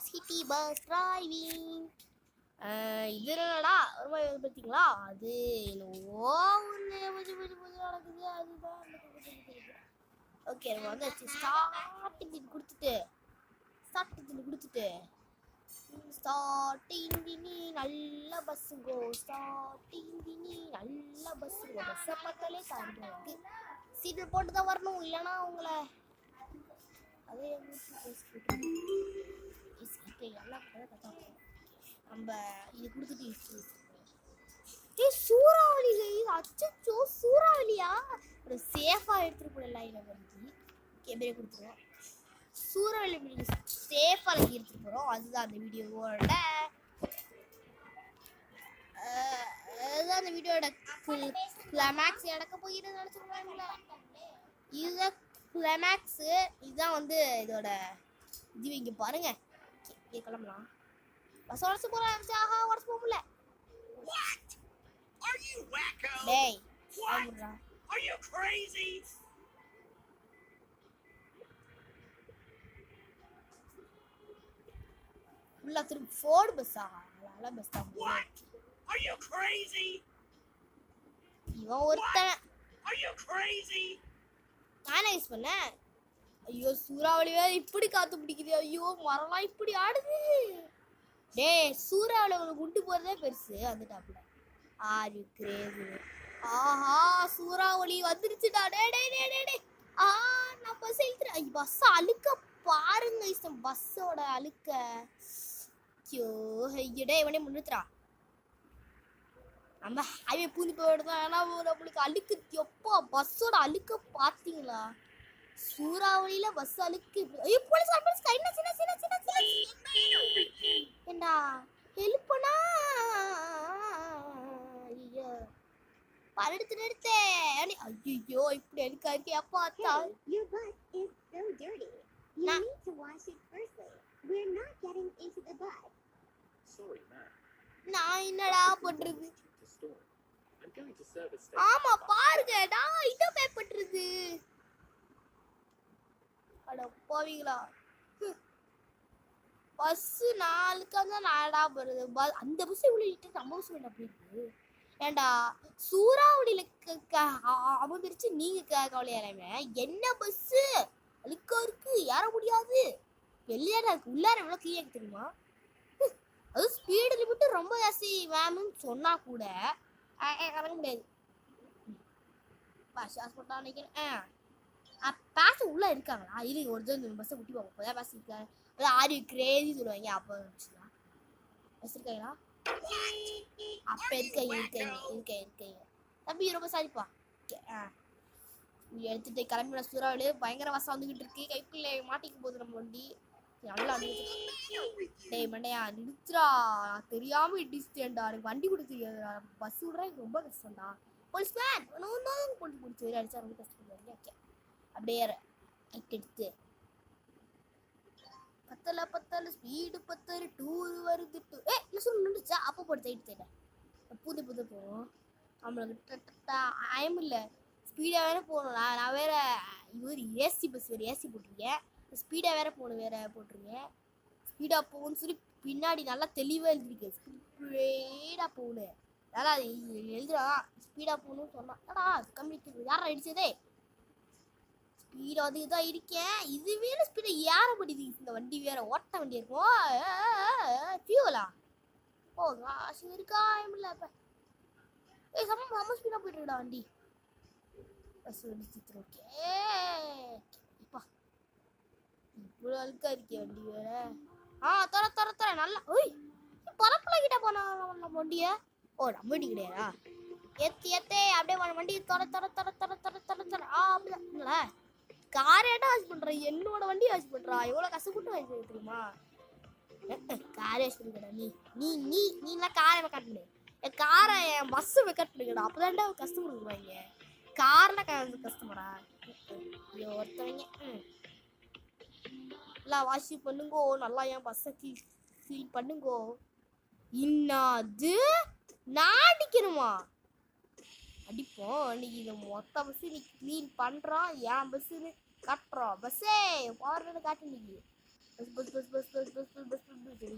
City bus driving. இது என்னடா ரொம்ப பார்த்தீங்களா, அது என்னவோ நடக்குது. அதுதான் ஓகே, நம்ம வந்து ஸ்டார்டிங் கொடுத்துட்டு ஸ்டார்டிங் நல்ல பஸ்ஸுங்கோ, நல்ல பஸ்ஸுங்கோ. பஸ்ஸை பார்த்தாலே காரணம் சீட்டில் போட்டு தான் வரணும், இல்லைன்னா உங்களை அதே நம்ம இது கொடுத்துட்டு சூறாவளி அச்சோ சூறாவளியா ஒரு சேஃபாக எடுத்துகிட்டு போடலாம். இதை வந்து கேமரா கொடுத்துருவோம். சூறாவளி சேஃபாக எடுத்துகிட்டு போகிறோம். அதுதான் அந்த வீடியோவோட அதுதான் அந்த வீடியோட கிளைமேக்ஸ் நடக்க போகிறது நினச்சிருக்காங்களா. இதுதான் கிளைமேக்ஸு. இதுதான் வந்து இதோட இது. இங்கே பாருங்க, இங்கே கிளம்பலாம். பஸ் உடச்சு போகிறேன். ஆஹா, உடச்சு போகல. டேய், are you crazy? உள்ள திரும்ப ஃபோர்டு பஸ்ஸா? நல்ல பஸ் தான். Are you crazy? இவன் ஒருத்தன். Are you crazy? நானே யூஸ் பண்ணேன். ஐயோ, சூறாவளி வேற இப்படி காத்து பிடிக்குது. ஐயோ, மரம்லாம் இப்படி ஆடுது. டேய், சூறாவளி உனக்கு குண்டு போறதே பெருசு. வந்துட்டாப்ல. Are you crazy? ஆஹா, சூறாவளி வந்துருச்சுடா. டே நான் பஸ் இழுத்துறேன். ஐயோ, பஸ் அழுக்க பாருங்க. பஸ்ஸோட அழுக்க. ஐயோ ஐயடே, இவனே முன்னுத்துறா. நம்ம ஹைவே பூந்து போயிடுதான். ஏன்னா நம்மளுக்கு அழுக்கு. எப்போ பஸ்ஸோட அழுக்க பார்த்தீங்களா? சூறாவளியில பஸ் அழுக்கு. ஐயோ, போலீஸ் என்ன ஏண்டா ஹெல்ப்னா? ஐயோ, படுத்து ஐயோ, இப்படி அழுக்கா இருக்கே. அப்பா அத்தா, your bus is so dirty. You need to wash it firstly. We're not getting into the bus. Sorry, ma'am. நான் என்னடா பண்றது? I'm going to service station. ஆமா, பாருங்க, நான் இத பே பண்றது. அட பாவிங்களா, பஸ் நாளுக்கு தான் நாடா போறது. அந்த பஸ் இவ்வளவு நீட்டா நம்ம பஸ் என்ன போயிருக்கு? ஏண்டா சூறாவளியில அமர்ந்துருச்சு. நீங்க கவலையாராம என்ன பஸ் அழுக்கா இருக்கு, ஏற முடியாது. வெளியாடா இருக்கு. உள்ளார எவ்வளவு கீழே தெரியுமா? அது ஸ்பீடு லிமிட் ரொம்ப ஜாஸ்தி வேணும்னு சொன்னா கூட இறங்க முடியாது. பேச உள்ள இருக்காங்களா? இரு, ஒரு பஸ்ஸை குட்டி போக போதா பஸ் இருக்காங்க. அதான் ஆர் யூ கிரேசி சொல்லுவாங்க. அப்போ பஸ் இருக்காங்களா? அப்ப இருக்கீங்க தம்பி, ரொம்ப சாரிப்பா. எடுத்துட்டு கிளம்பின. சூறாவளி பயங்கர வசம் வந்துகிட்டு இருக்கு. கைக்குள்ள மாட்டிக்க போகுது நம்ம வண்டி. நல்லா டேய் மண்டையா, நிறுத்துறா. தெரியாம இடிச்சிட்டேன்டா. எனக்கு வண்டி கூட தெரியாதுடா. பஸ் விடுறா ரொம்ப கஷ்டம்டா. போலீஸ் மேன் போலீஸ் பிடிச்சி அடிச்சா ரொம்ப கஷ்டப்படுவாங்க. ஓகே, அப்படியே எடுத்து பத்தல ஸ்பீடு பத்தல டூர் வருது. இல்லை நின்றுச்சா? அப்போ போட்டு எடுத்துட்டேன். புது போகும். நம்மளுக்கு ஐயம் இல்லை. ஸ்பீடாக வேற போகணும். நான் வேற இவர் ஏசி பஸ் வேறு ஏசி போட்டிருக்கேன். ஸ்பீடாக வேற போகணும். வேற போட்டிருக்கேன். ஸ்பீடாக போகணும்னு சொல்லி பின்னாடி நல்லா தெளிவாக எழுதிருக்கு. ஸ்பீடாக போகணும். நல்லா எழுதுறான். ஸ்பீடாக போகணும்னு சொன்னான். ஏடா கம்மிட்டு யாரா அடிச்சதே? ஸ்பீடாக வந்து இதான் இருக்கேன். இது வேற ஸ்பீடாக ஏற முடியுது. இந்த வண்டி வேற ஓட்ட வண்டி இருக்கும். ஃபியூலா காசு இருக்கா? இல்லை இப்போ செம்ம ஸ்பீடாக போயிட்டு இருக்கா வண்டி. பஸ் வந்து ஓகே. இப்பா இவ்வளோ அழுக்கா இருக்கே வண்டி வேற. தர நல்லா. ஓய், பரப்பில் கிட்ட போனா நம்ம வண்டியை. ஓ, நம்ம வண்டி கிடையாதா? ஏத்தே அப்படியே வண்டி தர. அப்படிதான் காரேட்டா வாஷ் பண்ற. என்னோட வண்டி வாஷ் பண்றா. எவ்வளவு கஷ்டப்பட்டு வாஷ் பண்ண தெரியுமா? காரே வாஷ் பண்ணிக்கடா. நீலாம் காரை வெக்காட் பண்ணு. என் காரை என் பஸ் வெக்காட் பண்ணிக்கடா. அப்பதான்டா கஸ்டமர் வருவாங்க. கார்ல கஸ்டமரா? ஐயோ, ஒருத்தவங்க நல்லா வாஷ் பண்ணுங்கோ. நல்லா என் பஸ்ஸை க்ளீன் பண்ணுங்கோ. இன்னாது நான் அடிக்கணுமா? அடிப்போம். இன்னைக்கு இதை மொத்த பஸ் இன்னைக்கு க்ளீன் பண்ணுறான். என் பஸ்ஸுன்னு காட்டுறோம். பஸ்ஸே பாருன்னு காட்டு. இன்னைக்கு bus bus bus bus bus bus bus bus bus